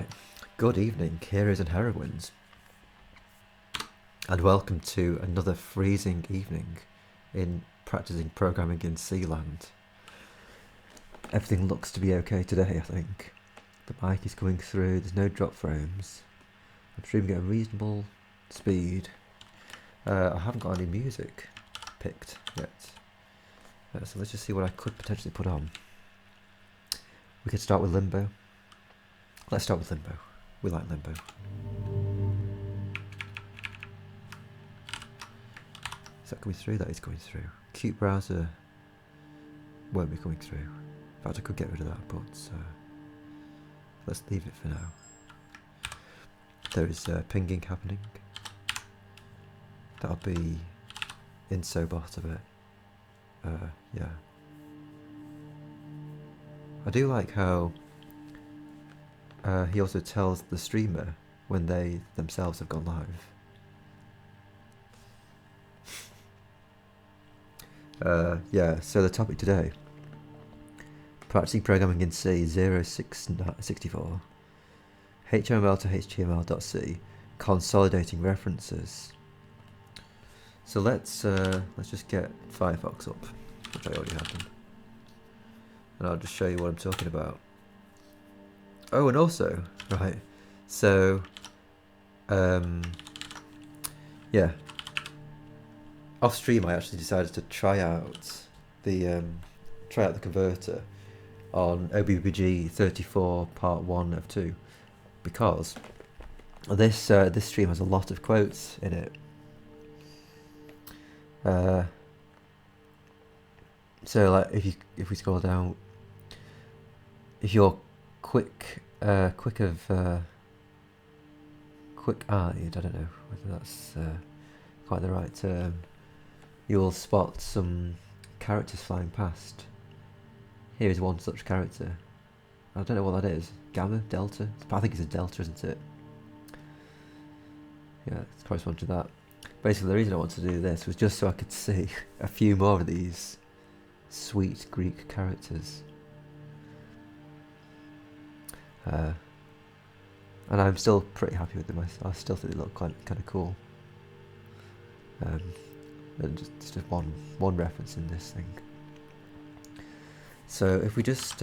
Right, good evening, heroes and heroines, and welcome to another freezing evening in Practising Programming in Sealand. Everything looks to be okay today, I think. The mic is coming through, there's no drop frames. I'm streaming at a reasonable speed. I haven't got any music picked yet, so let's just see what I could potentially put on. We could start with Limbo. Let's start with Limbo. We like Limbo. Is that coming through? That is going through. Qt browser won't be coming through. In fact, I could get rid of that, but let's leave it for now. There is pinging happening. That'll be InsoBot of it. Yeah. I do like how he also tells the streamer when they themselves have gone live. Yeah, so the topic today, Practicing Programming in C 0664, HTML to HTML.C, Consolidating References. So let's just get Firefox up, which I already have done, and I'll just show you what I'm talking about. Oh, and also, right, so, yeah, off stream I actually decided to try out the converter on OBBG 34 part 1 of 2, because this stream has a lot of quotes in it. So like if we scroll down, if you're quick-eyed, I don't know whether that's quite the right term, you'll spot some characters flying past. Here is one such character. I don't know what that is. Gamma? Delta? I think it's a delta, isn't it? Yeah, it's corresponding to that. Basically, the reason I wanted to do this was just so I could see a few more of these sweet Greek characters. And I'm still pretty happy with them. I still think they look kind of cool. And just one reference in this thing. So if we just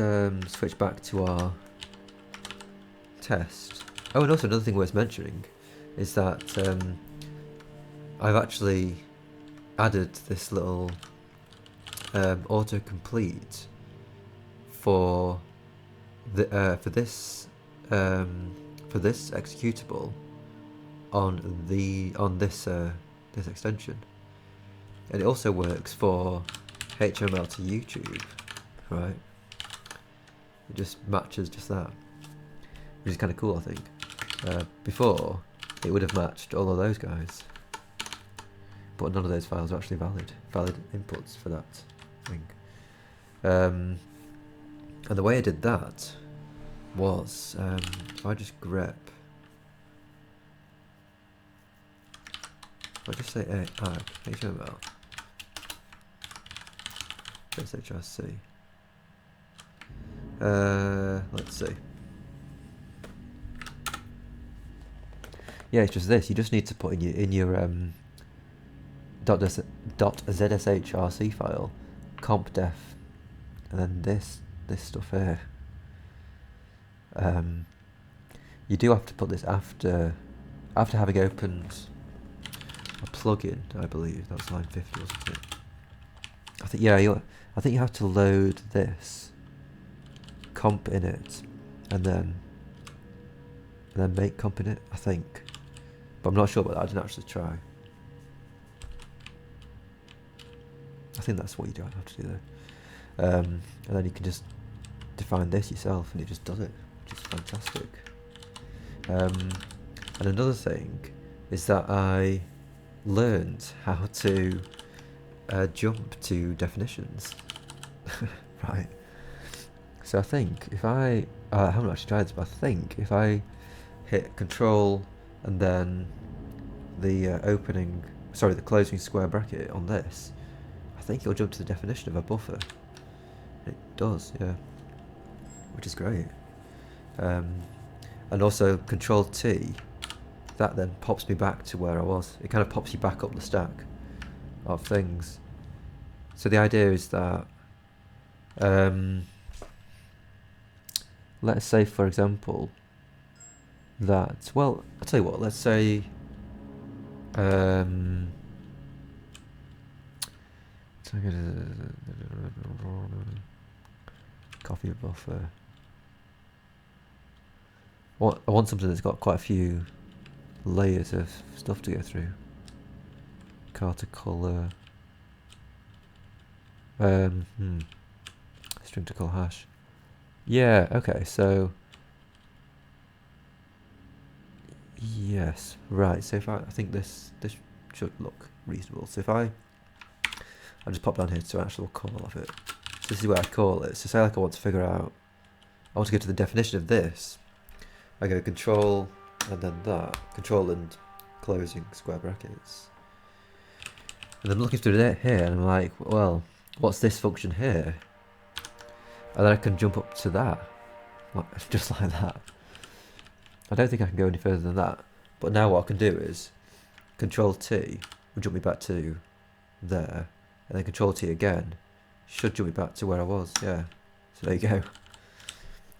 switch back to our test. Oh, and also another thing worth mentioning is that I've actually added this little autocomplete for this executable on this extension, and it also works for HTML to YouTube, right? It just matches just that, which is kind of cool, I think. Before, it would have matched all of those guys, but none of those files are actually valid inputs for that thing. And the way I did that was, if I just grep, if I just say ag HTML hrc, let's see. Yeah, it's just this. You just need to put in your .zshrc file compdef, and then this stuff here. You do have to put this after having opened a plugin, I believe. That's line 50, wasn't it? I think you have to load this comp in it, and then make comp in it, I think. But I'm not sure about that. I didn't actually try. I think that's what you do. I have to do there, and then you can just define this yourself, and it just does it, which is fantastic. And another thing is that I learned how to jump to definitions. Right. So I think if I haven't actually tried this, but I think if I hit Control and then the closing square bracket on this, I think it'll jump to the definition of a buffer. It does, yeah, which is great. And and also Control T, that then pops me back to where I was. It kind of pops you back up the stack of things. So the idea is that, let's say, for example, that, well, I'll tell you what, let's say, coffee buffer. I want something that's got quite a few layers of stuff to go through. Carter color. String to call hash. Yeah, okay, so yes, right. So if I think this should look reasonable. So if I just pop down here to actual call of it. So this is where I call it. So say like I want to figure out, I want to go to the definition of this. I go control and then that, control and closing square brackets. And I'm looking through it here and I'm like, well, what's this function here? And then I can jump up to that, just like that. I don't think I can go any further than that. But now what I can do is Control T will jump me back to there, and then Control T again should jump me back to where I was. Yeah, so there you go.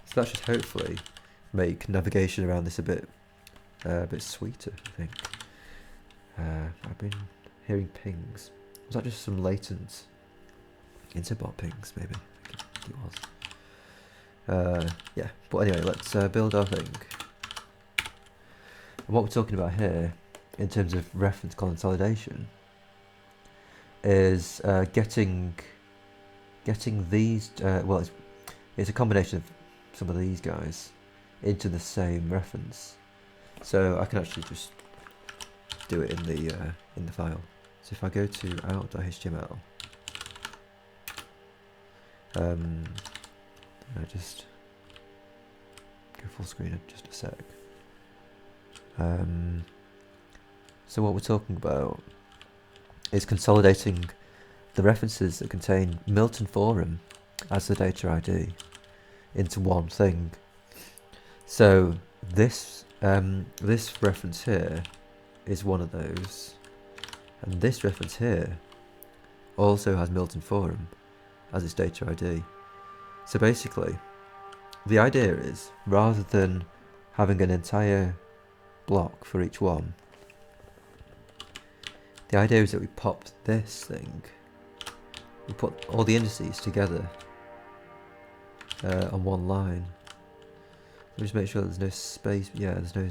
So that should hopefully make navigation around this a bit sweeter, I think. I've been hearing pings. Was that just some latent interbot pings, maybe? I think it was. Yeah, but anyway, let's build our thing. And what we're talking about here, in terms of reference consolidation, is getting these, well, it's a combination of some of these guys into the same reference. So I can actually just do it in the file. So if I go to out.html, I just go full screen in just a sec. So what we're talking about is consolidating the references that contain Milton Forum as the data ID into one thing. So this this reference here is one of those, and this reference here also has Milton Forum as its data ID. So basically, the idea is, rather than having an entire block for each one, the idea is that we pop this thing, we put all the indices together on one line. Let me just make sure there's no space. Yeah, there's no,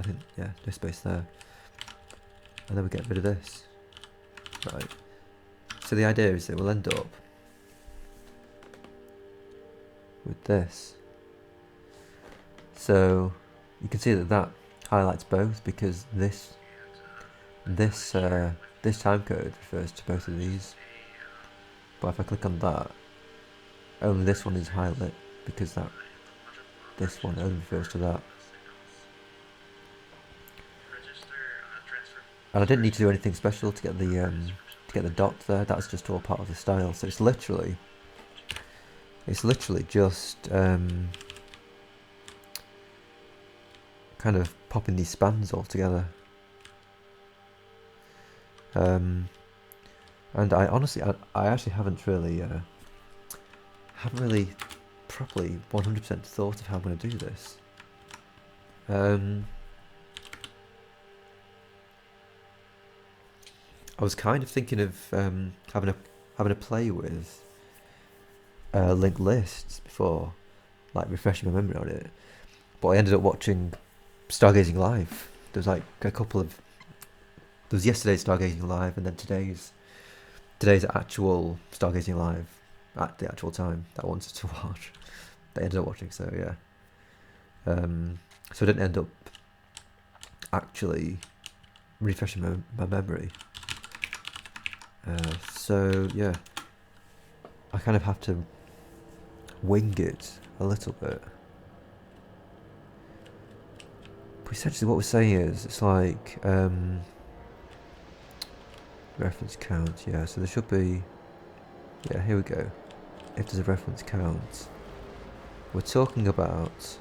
I think, yeah, no space there. And then we get rid of this. Right. So the idea is that we'll end up with this. So you can see that that highlights both, because this time code refers to both of these. But if I click on that, only this one is highlighted, because this one only refers to that. And I didn't need to do anything special to get the dot there. That's just all part of the style. So it's literally just kind of popping these spans all together. And I honestly, I actually haven't really properly 100% thought of how I'm going to do this. I was kind of thinking of having a play with linked lists before, like refreshing my memory on it. But I ended up watching Stargazing Live. There's like a couple of, there was yesterday's Stargazing Live, and then today's actual Stargazing Live at the actual time that I wanted to watch. They ended up watching, so yeah. So I didn't end up actually refreshing my memory. So yeah, I kind of have to wing it a little bit. But essentially what we're saying is, it's like reference count, yeah, so there should be, yeah, here we go. If there's a reference count, we're talking about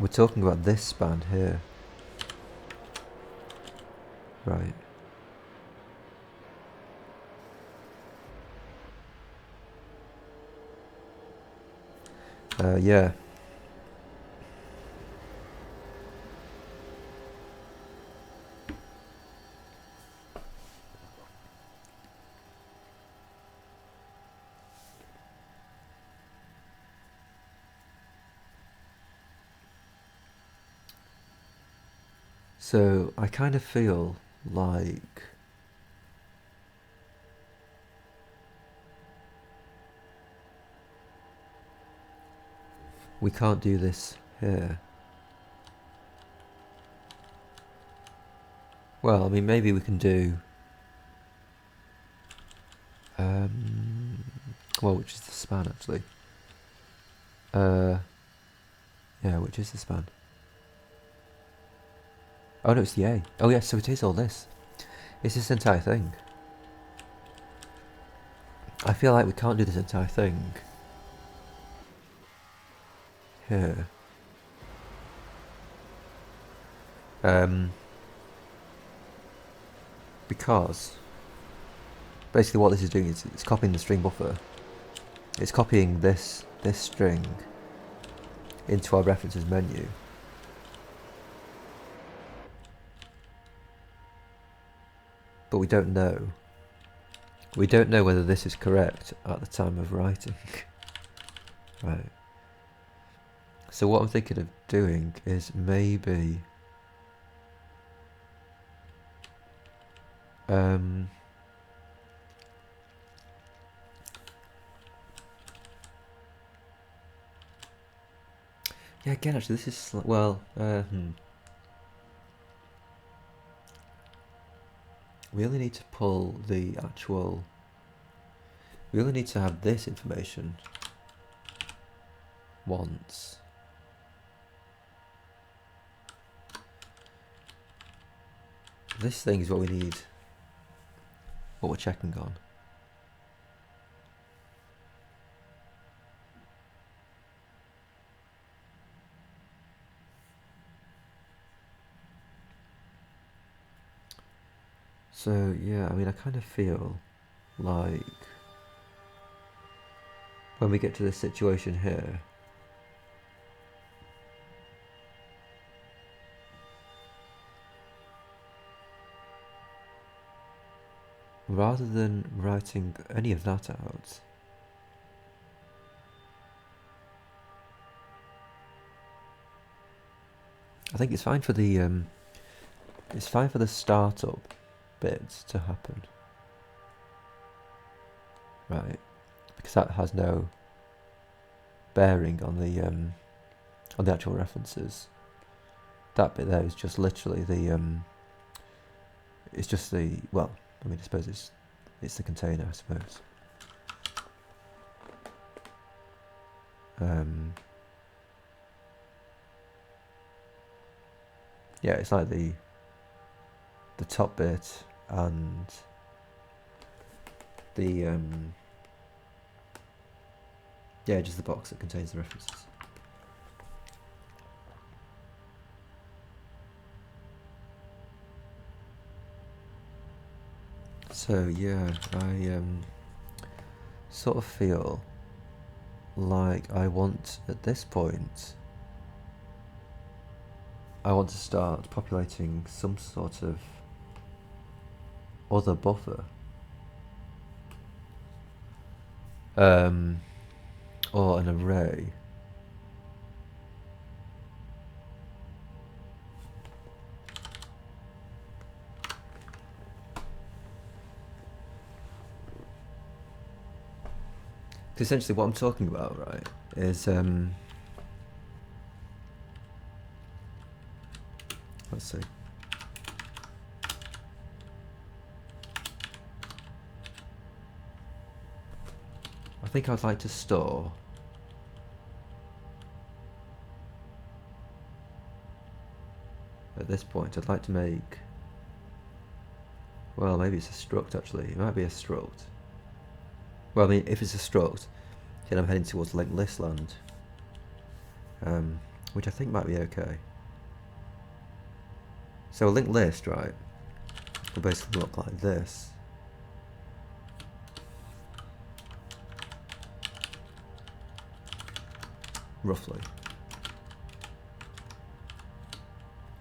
We're talking about this span here. Right. Yeah. So I kind of feel like we can't do this here. Well, I mean, maybe we can do... well, which is the span, actually? Yeah, which is the span? Oh, no, it's the A. Oh, yes, so it is all this. It's this entire thing. I feel like we can't do this entire thing here. Because basically what this is doing is it's copying the string buffer. It's copying this string into our references menu. But we don't know. We don't know whether this is correct at the time of writing. Right. So what I'm thinking of doing is maybe... yeah, again, actually, this is... well, we only need to pull the actual... we only need to have this information once. This thing is what we need, what we're checking on. So yeah, I mean, I kind of feel like when we get to this situation here, rather than writing any of that out, I think it's fine for the startup bit to happen, right? Because that has no bearing on the actual references. That bit there is just literally the it's just the, well, I mean, I suppose it's the container, I suppose. Yeah, it's like the top bit and the yeah, just the box that contains the references. So yeah, I sort of feel like I want, at this point, I want to start populating some sort of other buffer, or an array. Essentially what I'm talking about, right, is let's see. I think I'd like to store at this point, I'd like to make, well, maybe it's a struct actually. It might be a struct. Well, I mean, if it's a struct, then I'm heading towards linked list land. which I think might be okay. So a linked list, right, will basically look like this. Roughly.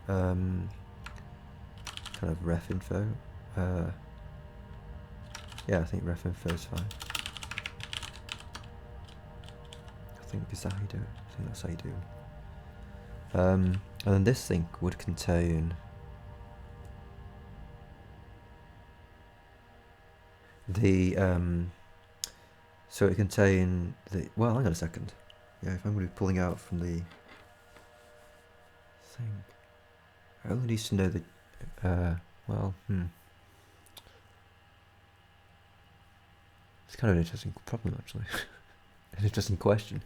Kind of ref info. Yeah, I think ref info is fine. I think, is that how you do it? I think that's how you do it. And then this thing would contain the so it contain the, well, hang on a second. Yeah, if I'm going to be pulling out from the thing, I only need to know the well, it's kind of an interesting problem, actually. An interesting question,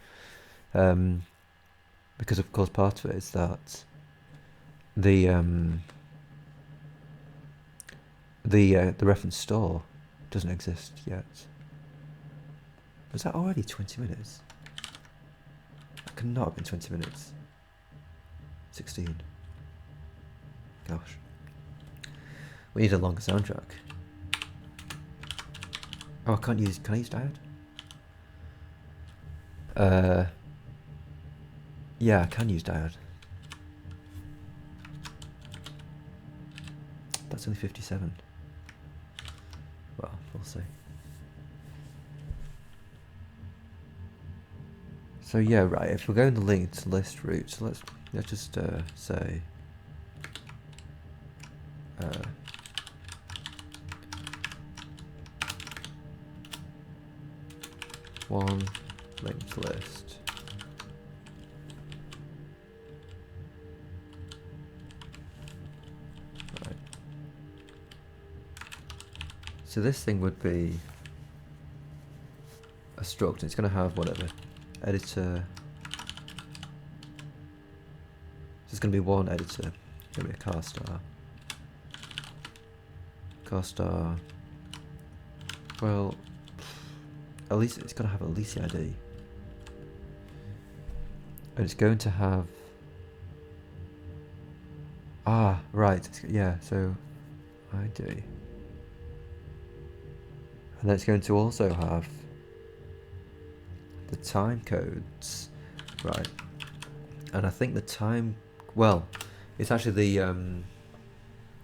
because of course part of it is that the reference store doesn't exist yet. Was that already 20 minutes? That could not have been 20 minutes. 16. Gosh. We need a longer soundtrack. Oh, can I use diode? Yeah, I can use diode. That's only 57. Well, we'll see. So yeah, right, if we're going the linked list route, so let's just say one linked list. Right. So this thing would be a struct. It's going to have whatever editor. There's going to be one editor. It's going to be a car star. Car star. Well, at least it's going to have at least the ID. And it's going to have. Ah, right. Yeah, so ID. And then it's going to also have the time codes, right? And I think the time, well, it's actually the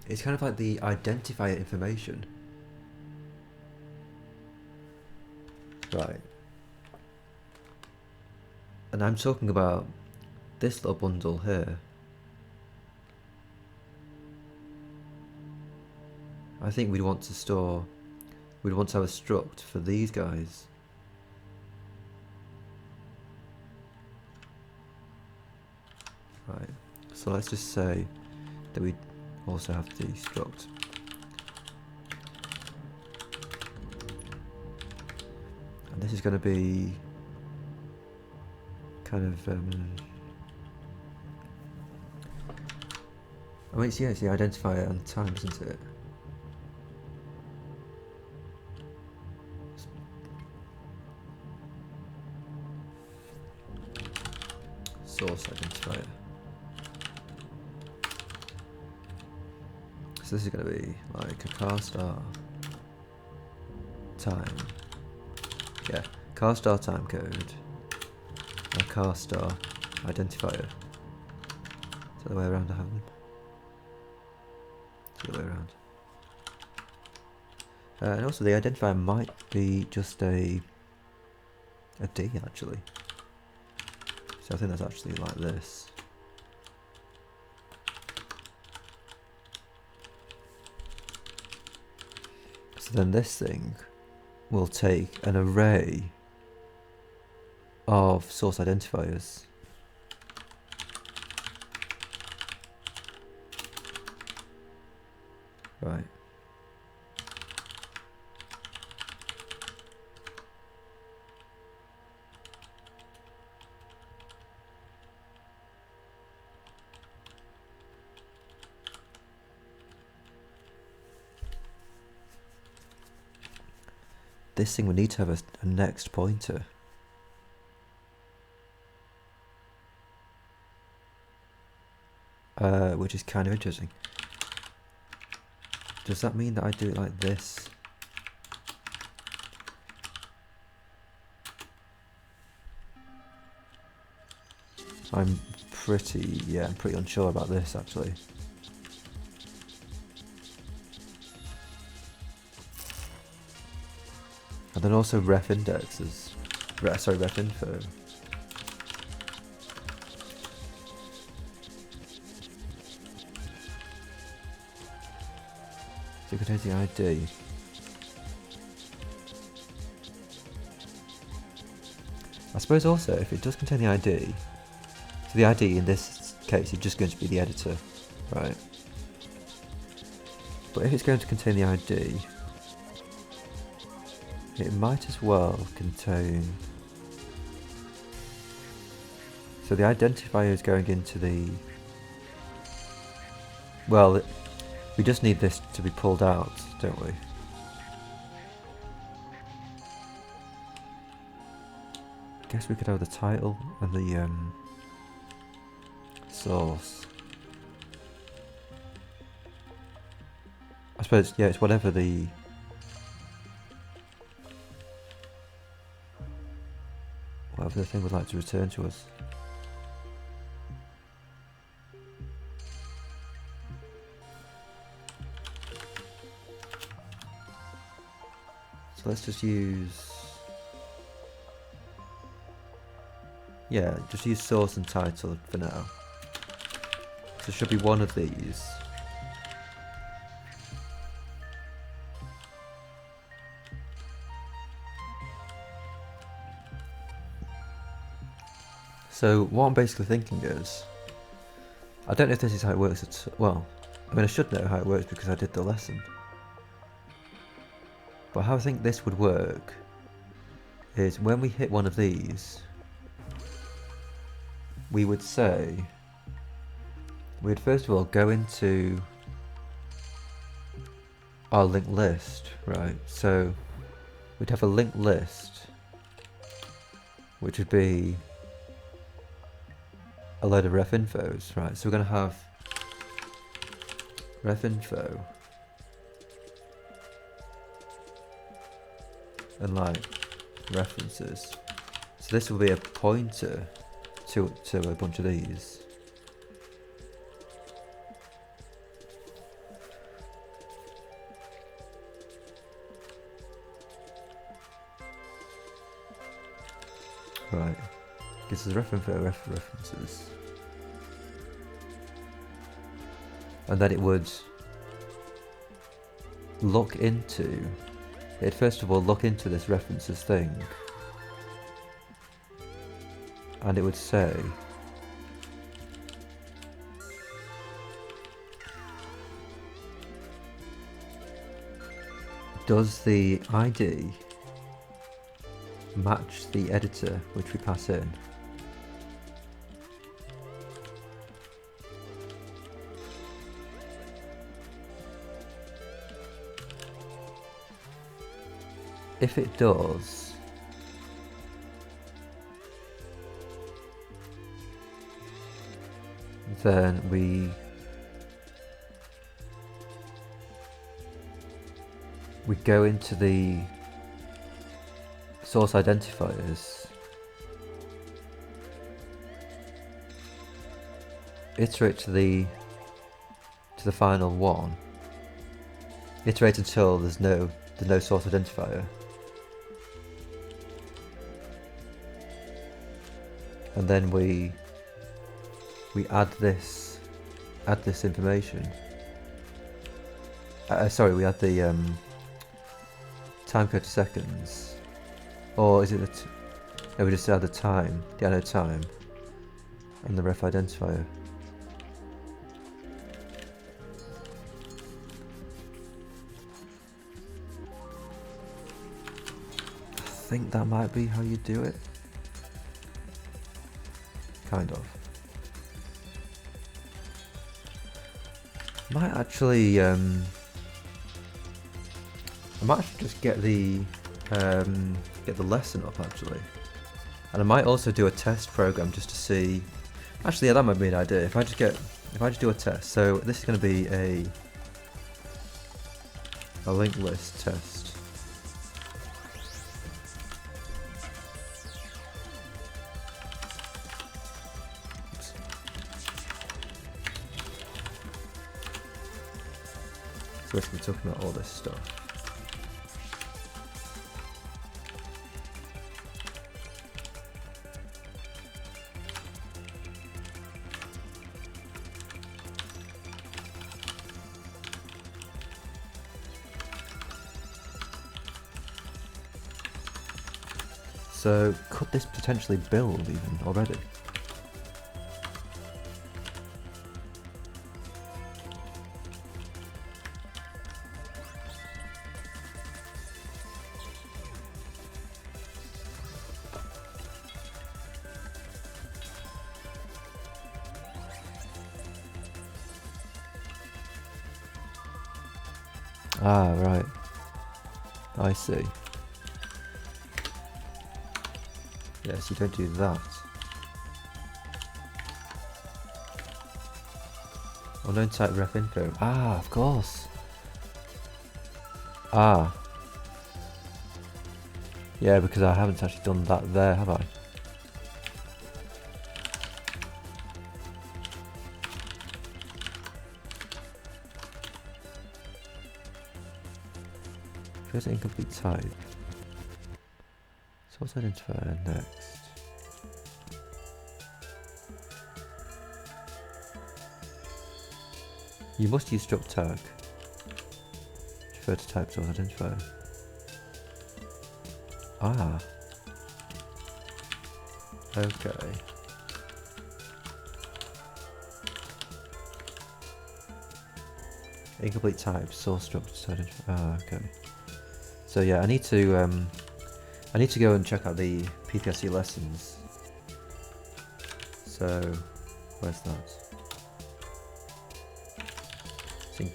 it's kind of like the identifier information, right? And I'm talking about this little bundle here. I think we'd want to store, we'd want to have a struct for these guys. Right, so let's just say that we also have the struct. And this is going to be kind of, I mean, it's the identifier and time, isn't it? Source identifier. So this is going to be like a car star time. Yeah, car star time code. A car star identifier. Is that the way around I have them? It's the other way around. And also the identifier might be just a D actually. So I think that's actually like this. So then this thing will take an array of source identifiers. Right. This thing would need to have a next pointer. which is kind of interesting. Does that mean that I do it like this? I'm pretty unsure about this actually. And then also ref indexes, ref info. So it contains the ID. I suppose also if it does contain the ID, so the ID in this case is just going to be the editor, right? But if it's going to contain the ID, it might as well contain... So the identifier is going into the... Well, we just need this to be pulled out, don't we? Guess we could have the title and the source. I suppose, yeah, it's whatever the... whatever the thing would like to return to us. So let's just use... Yeah, just use source and title for now. So it should be one of these. So what I'm basically thinking is, I don't know if this is how it works at well, I mean I should know how it works because I did the lesson. But how I think this would work is when we hit one of these, we would say, we'd first of all go into our linked list, right? So we'd have a linked list, which would be a load of ref infos, right? So we're going to have ref info and like references. So this will be a pointer to a bunch of these. Right. Gives us ref info, references. And then it would look into, it'd first of all look into this references thing. And it would say, does the ID match the editor which we pass in? If it does, then we go into the source identifiers, iterate to the final one, iterate until there's no source identifier, and then we add this information. Sorry, we add the time code to seconds, or is it no, we just add the time, the anode time, and the ref identifier. I think that might be how you do it. Kind of. Might actually I might actually just get the lesson up actually, and I might also do a test program just to see. Actually, yeah, that might be an idea. If I just get if I just do a test, so this is going to be a linked list test. Oops. So basically talking about all this stuff. So could this potentially build even already? Ah, right. I see. Yes, you don't do that. Unknown type ref info. Ah, of course. Ah. Yeah, because I haven't actually done that there, have I? Shows an incomplete type. Source identifier next. You must use struct tag. Refer to type source identifier. Ah. Okay. Incomplete type source struct identifier. Ah, okay. So yeah, I need to go and check out the PPSC lessons. So where's that? It's in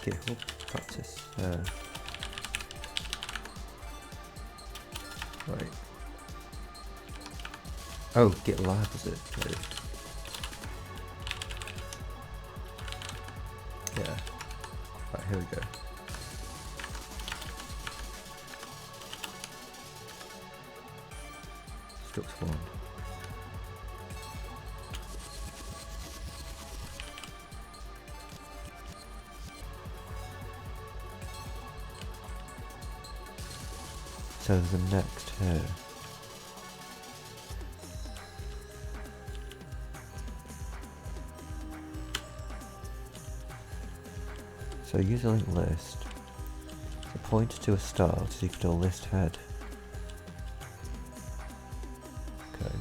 GitHub practice. Right. Oh, GitLab is it? Right. Yeah. Right, here we go. Struct 1. So the next here. So use a linked list. So point to a start is equal to a list head. Okay.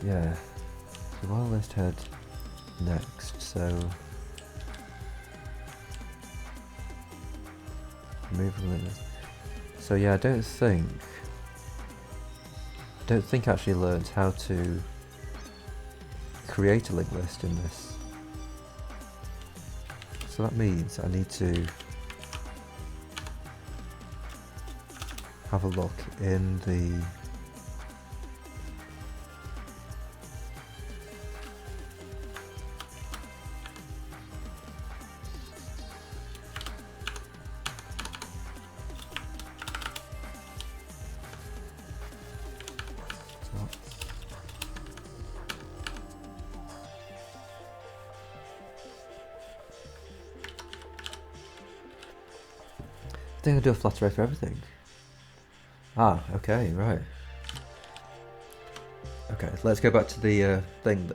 Yeah. So while list head next, so remove the linked list. So yeah, I don't think I actually learned how to create a linked list in this. So that means I need to have a look in the I think I'll do a flat array for everything. Ah, okay, right. Okay, let's go back to the thing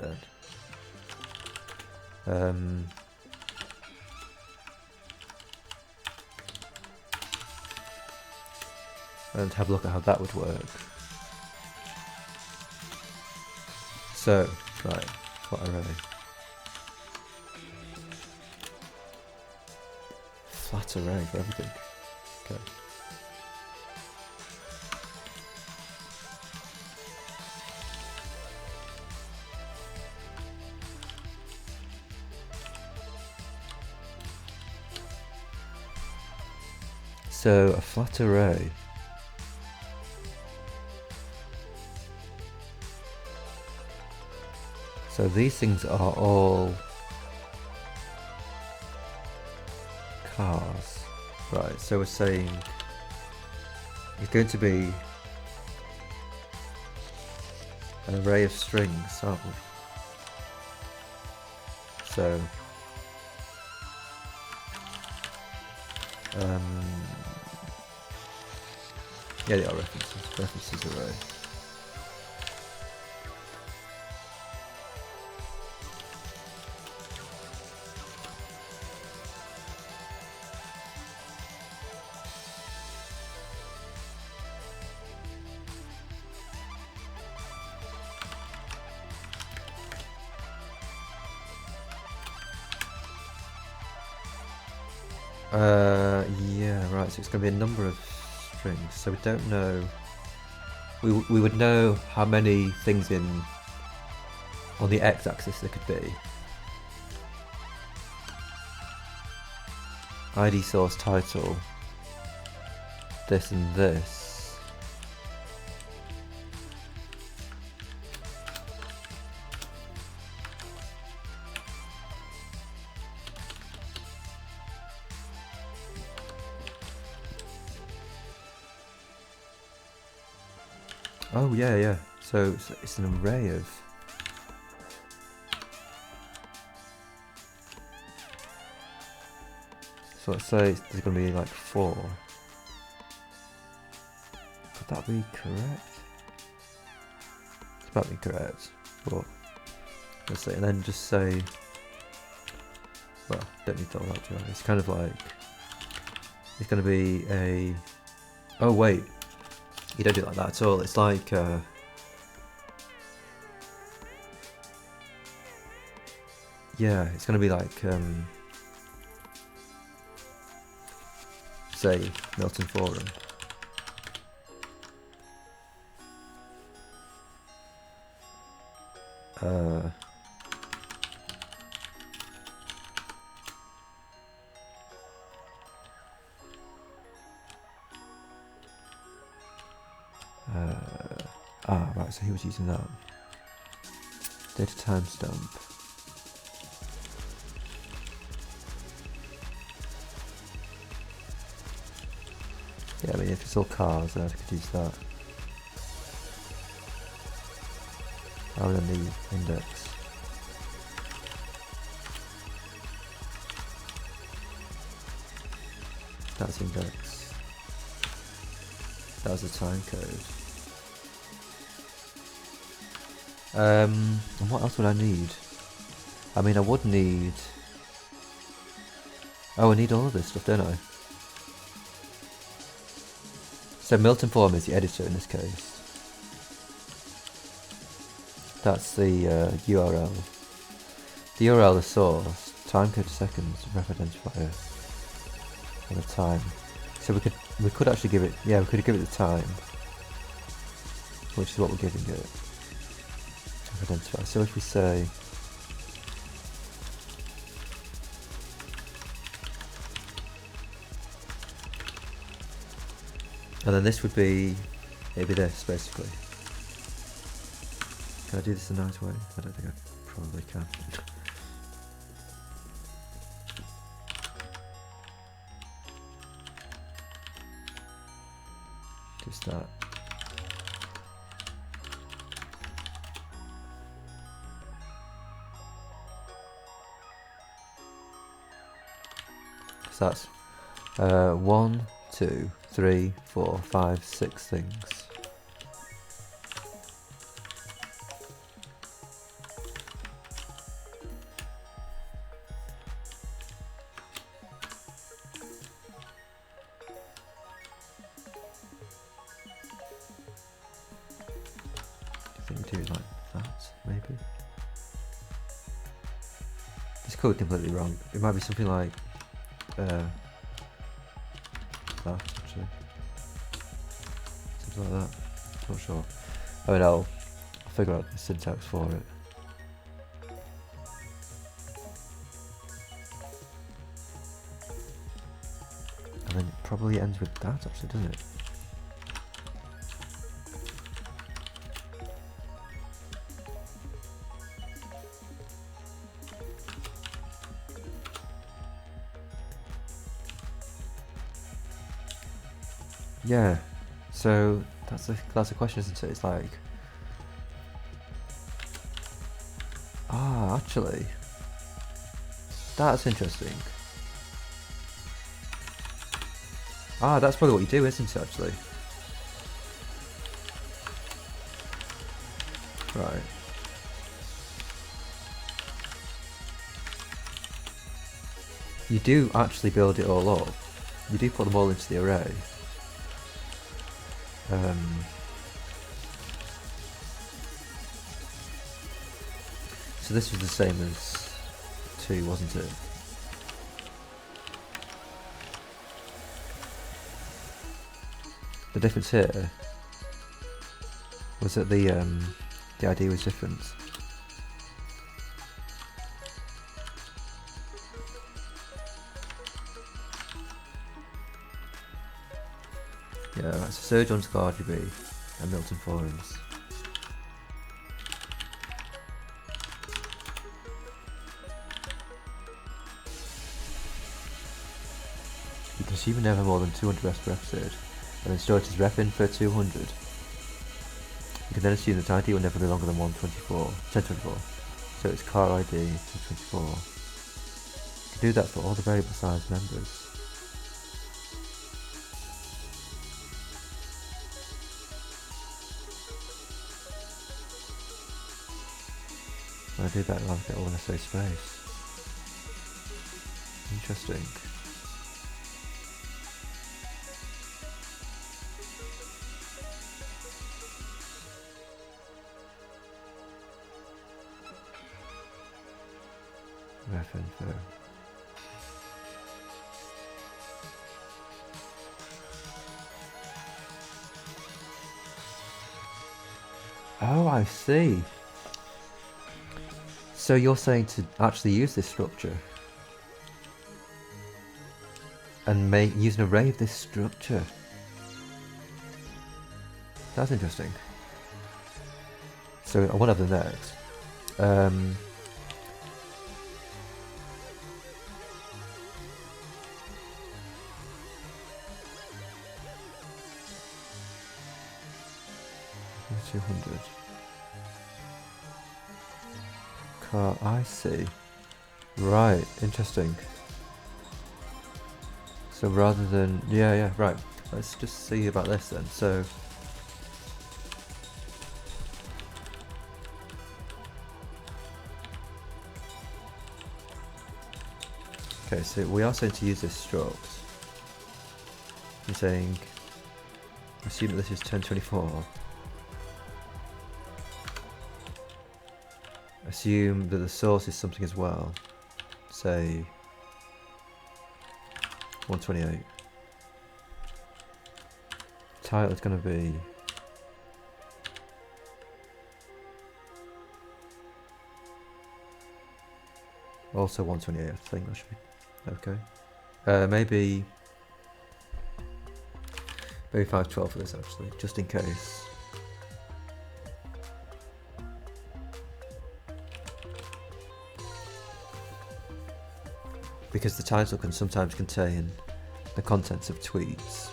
then. And have a look at how that would work. So, right, flat array. Flat array for everything. Okay. So a flat array So these things are all cars. Right, so we're saying it's going to be an array of strings, aren't we? So yeah, they are references array. Yeah, right, so it's going to be a number of strings, so we don't know, we would know how many things on the x-axis there could be. ID source title, this and this. Oh yeah, so it's an array of, so let's say there's going to be like 4. Could that be correct? It's probably correct, but let's say, and then just say, well, don't need to all that, do I? It's kind of like, it's going to be a, oh wait, you don't do it like that at all. It's like yeah, it's going to be like say Milton Forum. Right, so he was using that. Data timestamp. Yeah, I mean, if it's all cars, then I could use that. Rather than the index. That's index. That was the time code. And what else would I need? I mean, I would need... Oh, I need all of this stuff, don't I? So Milton Form is the editor in this case. That's the URL. The URL is source, timecode to seconds, ref identifier, and the time. So we could actually give it, yeah, we could give it the time, which is what we're giving it. Ref identifier. So if we say and then this would be, it'd be this basically. Can I do this a nice way? I don't think I probably can. Just that. So that's 1, 2, 3, 4, 5, 6 things. I think we do it like that, maybe. This code completely wrong. It might be something like that, actually. Something like that. Not sure. I mean, I'll figure out the syntax for it. And then it probably ends with that, actually, doesn't it? Yeah. So that's the question, isn't it? It's like, actually, that's interesting. That's probably what you do, isn't it? Actually, right. You do actually build it all up. You do put them all into the array. So this was the same as 2, wasn't it? The difference here was that the ID was different. Yeah, right, so Serge_RGB and Milton Forums. You consume never more than 200 refs per episode, and then store it as ref info 200. You can then assume that ID will never be longer than 1024. So it's car ID 1024. You can do that for all the variable size members. When I do that, I'll get all necessary space. Interesting. Ref info. Oh, I see. So you're saying to actually use this structure and use an array of this structure. That's interesting. So I want to have the next. $200. Car, I see. Right, interesting. So rather than, yeah, right. Let's just see about this then. So okay, so we are saying to use this struct. I'm saying, assume that this is 1024. Assume that the source is something as well. Say 128. Title is going to be also 128. I think that should be okay. Maybe 512 for this actually, just in case. Because the title can sometimes contain the contents of tweets,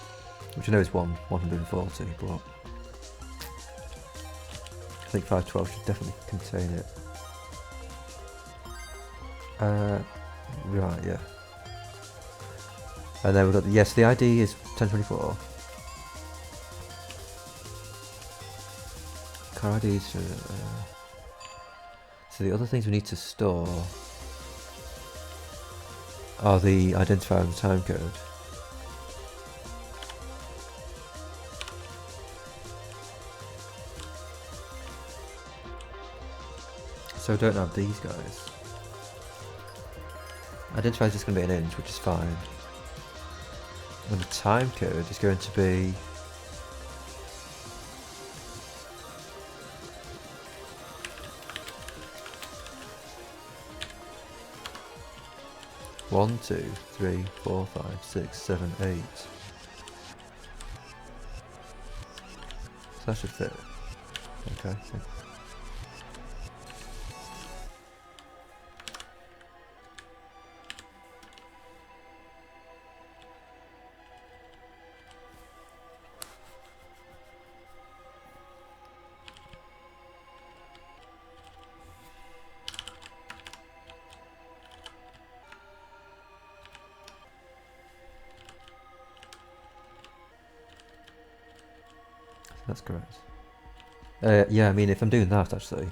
which I know is 140, but I think 512 should definitely contain it. Right, yeah. And then we've got, yes, the ID is 1024. Car IDs, so the other things we need to store are the identifier and the timecode. So I don't have these guys. Identifier is just going to be an int, which is fine. And the timecode is going to be one, 2, 3, 4, 5, 6, 7, 8. So that should fit. Okay. that's correct. Yeah, I mean, if I'm doing that, actually,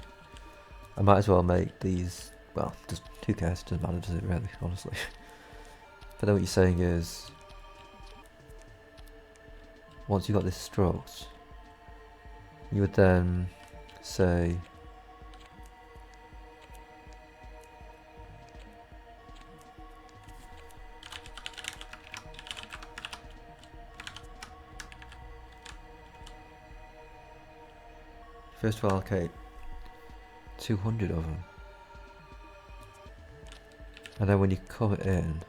I might as well make these, well, just who cares, it doesn't matter, does it really, honestly. But then what you're saying is, once you've got this struct, you would then say, first of all allocate 200 of them, and then when you come in,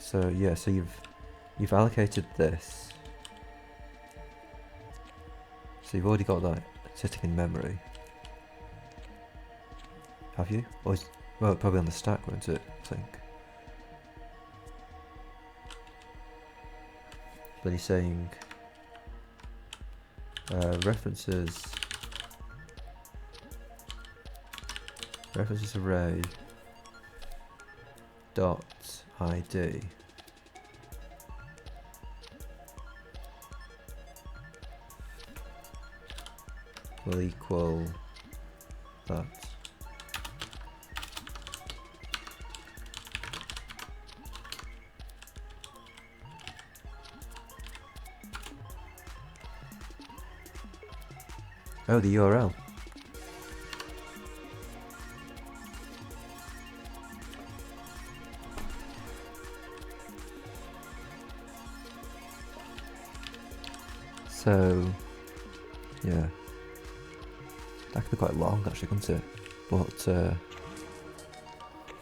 so yeah, so you've allocated this, so you've already got that sitting in memory, have you? Or is, well, probably on the stack, won't it, I think. Then he's saying references array dot id will equal that. Oh, the URL. So, yeah, that could be quite long actually, couldn't it? But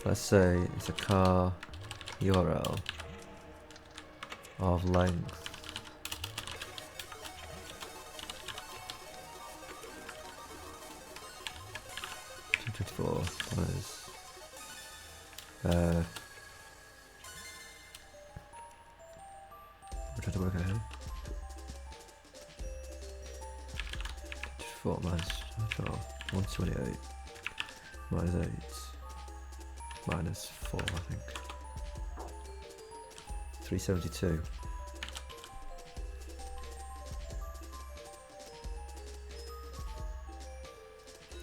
let's say it's a car URL of length 224 minus I'm trying to work out here. 24 minus 128 minus 8 minus 4, I think. 372.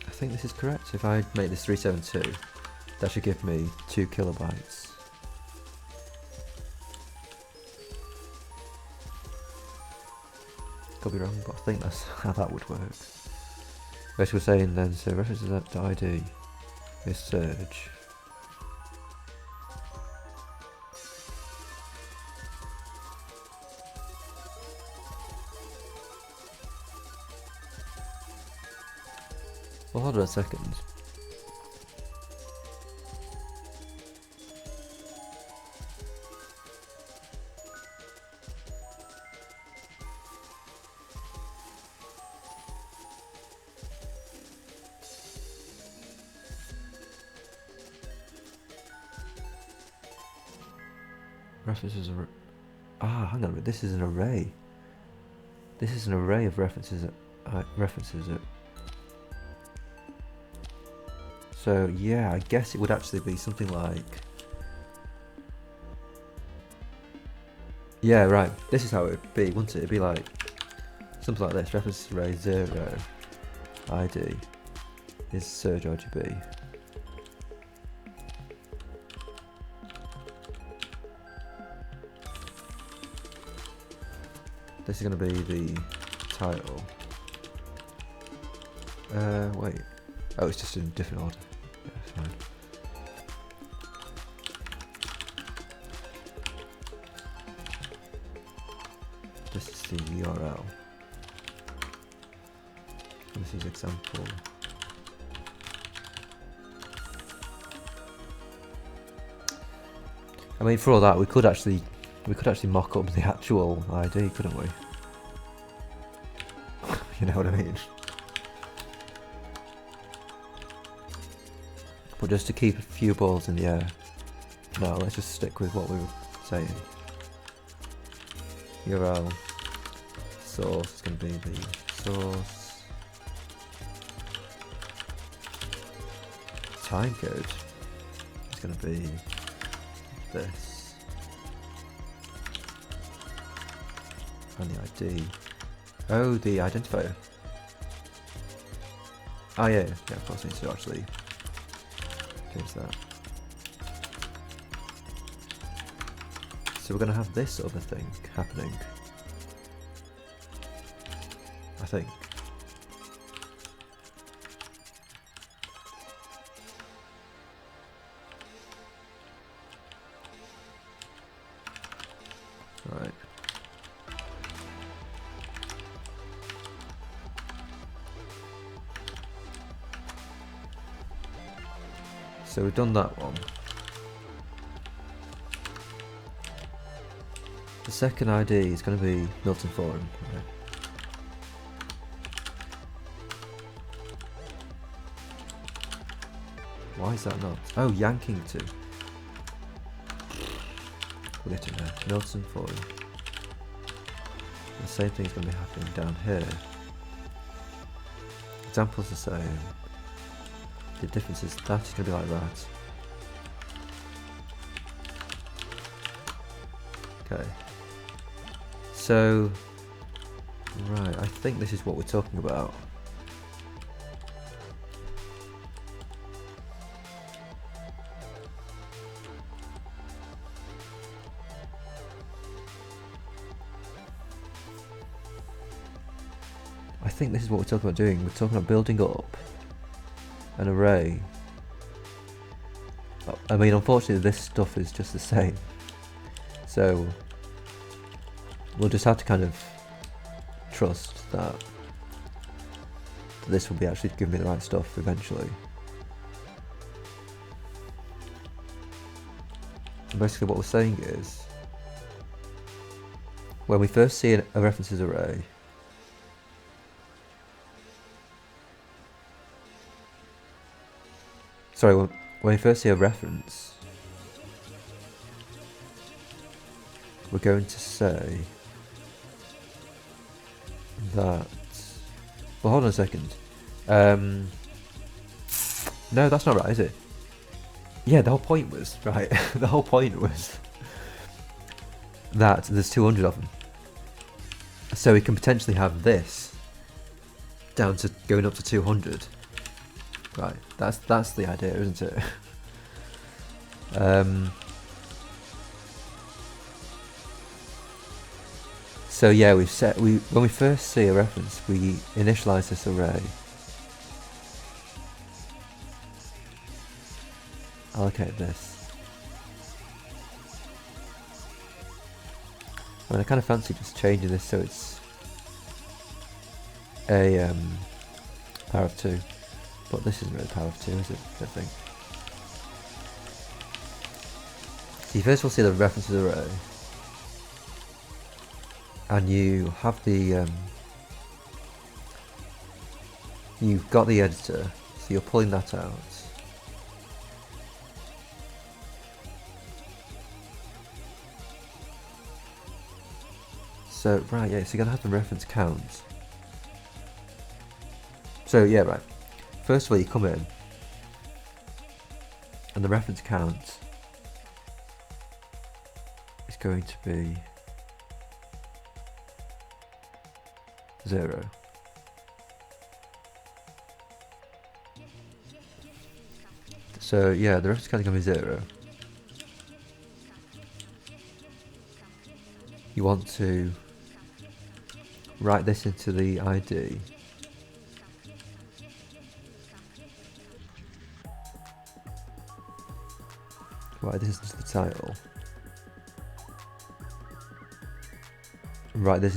I think this is correct. If I make this 372, that should give me 2 kilobytes. Could be wrong, but I think that's how that would work. Basically, we're saying then, so references to ID is surge. Well, hold on a second. References are... Ah, hang on a minute, this is an array. This is an array of references. So yeah, I guess it would actually be something like... Yeah, right, this is how it would be, wouldn't it? It'd be like something like this. References array 0 ID is surge RGB. This is going to be the title. Wait. Oh, it's just in a different order. Yeah, it's fine. This is the URL. And this is example. I mean, for all that, we could actually mock up the actual ID, couldn't we? You know what I mean? But just to keep a few balls in the air, no, let's just stick with what we were saying. URL source is going to be the source. Timecode is going to be this. and the ID. Oh, the identifier. Oh yeah, yeah, of course I need to actually change that. So we're going to have this other thing happening, I think. Right. So we've done that one. The second ID is going to be Milton Forum. Right. Why is that not? Oh, yanking to. We'll get in there. Milton Forum. The same thing is going to be happening down here. Examples the same. The difference is that is going to be like that. Okay. So, right, I think this is what we're talking about. I think this is what we're talking about doing. We're talking about building up an array. I mean, unfortunately, this stuff is just the same. So, we'll just have to kind of trust that this will be actually giving me the right stuff eventually. And basically what we're saying is, when we first see a references array, sorry, when we first see a reference, we're going to say that, well, hold on a second. No, that's not right, is it? Yeah, the whole point was, right, the whole point was that there's 200 of them. So we can potentially have this down to going up to 200. Right, that's the idea, isn't it? So yeah, when we first see a reference, we initialize this array, allocate this. I mean, I kind of fancy just changing this so it's a power of 2, but this isn't really power of 2, is it? I don't think. So you first will see the references array, and you have the you've got the editor, so you're pulling that out. So right, yeah, so you're gonna have the reference count. So yeah, right. First of all, you come in, and the reference count is going to be 0. So yeah, the reference count is going to be 0. You want to write this into the ID. Write this into the title. Write this